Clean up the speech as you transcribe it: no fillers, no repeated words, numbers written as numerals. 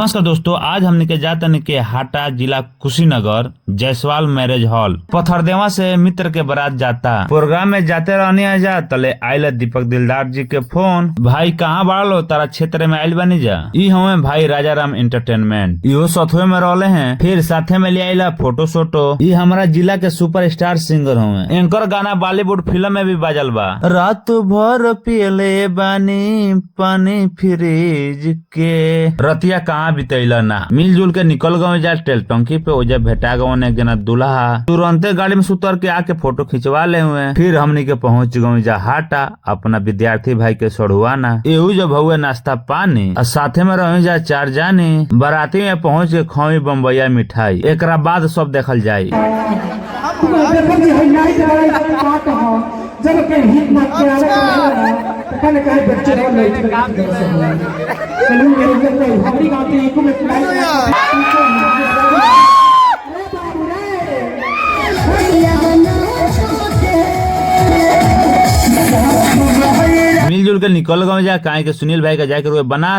नमस्कार दोस्तों, आज हमने के जातन के हाटा जिला कुशीनगर जायसवाल मैरिज हॉल पथरदेवा से मित्र के बारात जाता। प्रोग्राम में जाते रहनी जा तले आयल दीपक दिलदार जी के फोन, भाई कहाँ बाड़लो, तारा क्षेत्र में आयल बनी जा। ई हमें भाई राजाराम एंटरटेनमेंट, इहो सथवे में रहले हैं। फिर साथे में ले आइला फोटो सोटो। ई हमारा जिला के सुपर स्टार सिंगर हमें। एंकर गाना बॉलीवुड फिल्म में भी बाजल बा। रात भर पियले बानी पानी फ्रिज के, रतिया कहाँ बितैला ना। मिलजुल के निकल गए जा टेल टंकी पे। ओजा भेटा गए एक जना दूल्हा, तुरंते गाड़ी में सुतर के आके फोटो खिंचवा ले हुए। फिर हमनी के पहुंच गए जा हाटा अपना विद्यार्थी भाई के सढ़ुआना। एहू जब हुए नाश्ता पानी और साथे में रहे जा 4 जाने। बाराती में पहुंच के खवी बम्बैया मिठाई, एक बाद सब देखल जाये। जब के हिट मत कने कहे बच्चे और लाइट चलूं मेरे को हमारी गांव के इको में मिलजुल के निकल गए जा। काहे के सुनील भाई का जाकर बना